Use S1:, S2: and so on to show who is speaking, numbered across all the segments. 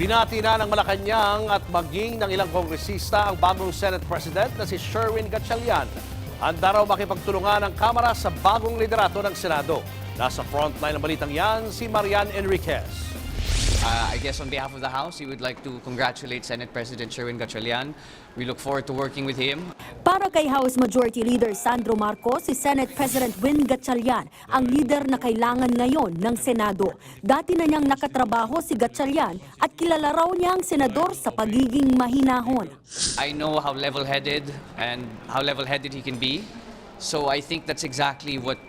S1: Binati na ng Malacanang at maging ng ilang kongresista ang bagong Senate President na si Sherwin Gatchalian. Handa raw makipagtulungan ang Kamara sa bagong liderato ng Senado. Nasa frontline ng balitang yan si Marian Enriquez.
S2: I guess on behalf of the House, we would like to congratulate Senate President Sherwin Gatchalian. We look forward to working with him.
S3: Para kay House Majority Leader Sandro Marcos, si Senate President Win Gatchalian ang leader na kailangan ngayon ng Senado. Dati na niyang nakatrabaho si Gatchalian at kilala raw niya ang senador sa pagiging mahinahon.
S2: I know how level-headed he can be. So I think that's exactly what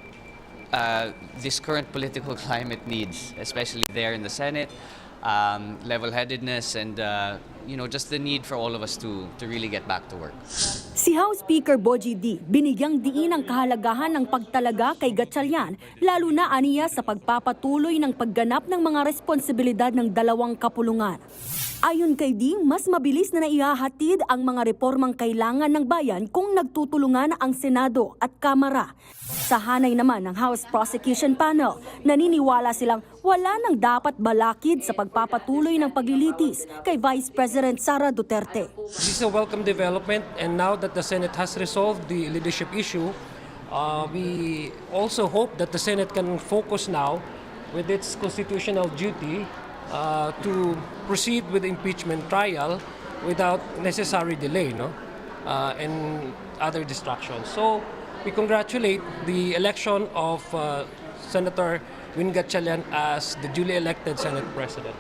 S2: this current political climate needs, especially there in the Senate. Level-headedness and just the need for all of us to really get back to work.
S3: Si House Speaker Bogie D, binigyang diin ang kahalagahan ng pagtalaga kay Gatchalian, lalo na aniya sa pagpapatuloy ng pagganap ng mga responsibilidad ng dalawang kapulungan. Ayon kay Ding, mas mabilis na naihahatid ang mga reformang kailangan ng bayan kung nagtutulungan ang Senado at Kamara. Sa hanay naman ng House Prosecution Panel, naniniwala silang wala nang dapat balakid sa pagpapatuloy ng paglilitis kay Vice President Sara Duterte.
S4: This is a welcome development, and now that the Senate has resolved the leadership issue, we also hope that the Senate can focus now with its constitutional duty to proceed with the impeachment trial without necessary delay, and other distractions. So we congratulate the election of Senator Win Gatchalian as the duly elected Senate President.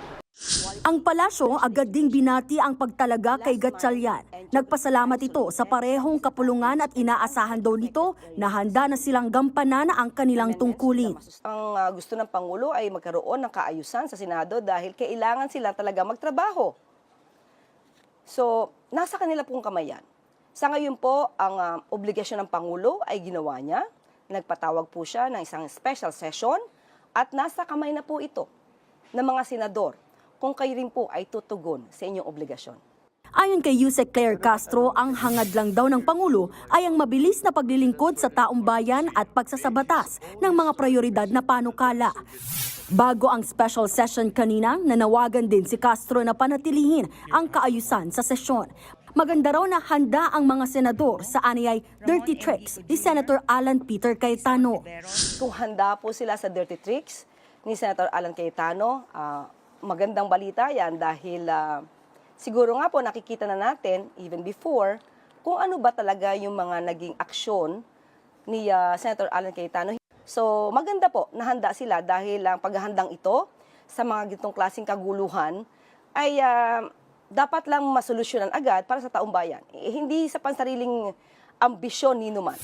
S3: Ang palasyo agad ding binati ang pagtalaga kay Gatchalian. Nagpasalamat ito sa parehong kapulungan at inaasahan daw nito na handa na silang gampanan ang kanilang tungkulin.
S5: Ang gusto ng Pangulo ay magkaroon ng kaayusan sa Senado dahil kailangan sila talaga magtrabaho. So, nasa kanila pong kamay yan. Sa ngayon po, ang obligasyon ng Pangulo ay ginawa niya. Nagpatawag po siya ng isang special session at nasa kamay na po ito ng mga senador kung kayo rin po ay tutugon sa inyong obligasyon.
S3: Ayon kay Yusek Claire Castro, ang hangad lang daw ng Pangulo ay ang mabilis na paglilingkod sa taong bayan at pagsasabatas ng mga prioridad na panukala. Bago ang special session kanina, nanawagan din si Castro na panatilihin ang kaayusan sa sesyon. Maganda raw na handa ang mga senador sa aniyay dirty tricks ni Senator Alan Peter Cayetano.
S5: Kung handa po sila sa dirty tricks ni Senator Alan Cayetano, magandang balita yan dahil siguro nga po nakikita na natin even before kung ano ba talaga yung mga naging aksyon ni Senator Alan Cayetano. So maganda po na handa sila dahil ang paghahandang ito sa mga gitong klaseng kaguluhan ay dapat lang masolusyonan agad para sa taong bayan. Hindi sa pansariling ambisyon ni numan.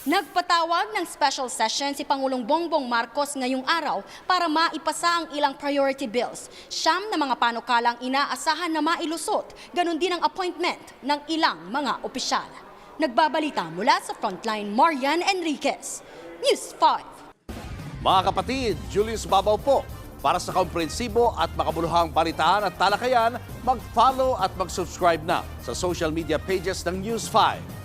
S6: Nagpatawag ng special session si Pangulong Bongbong Marcos ngayong araw para maipasa ang ilang priority bills. Siyam na mga panukalang inaasahan na mailusot, ganun din ang appointment ng ilang mga opisyal. Nagbabalita mula sa Frontline, Marian Enriquez, News 5.
S1: Mga kapatid, Julius Babaw po. Para sa komprehensibo at makabuluhang balitaan at talakayan, mag-follow at mag-subscribe na sa social media pages ng News 5.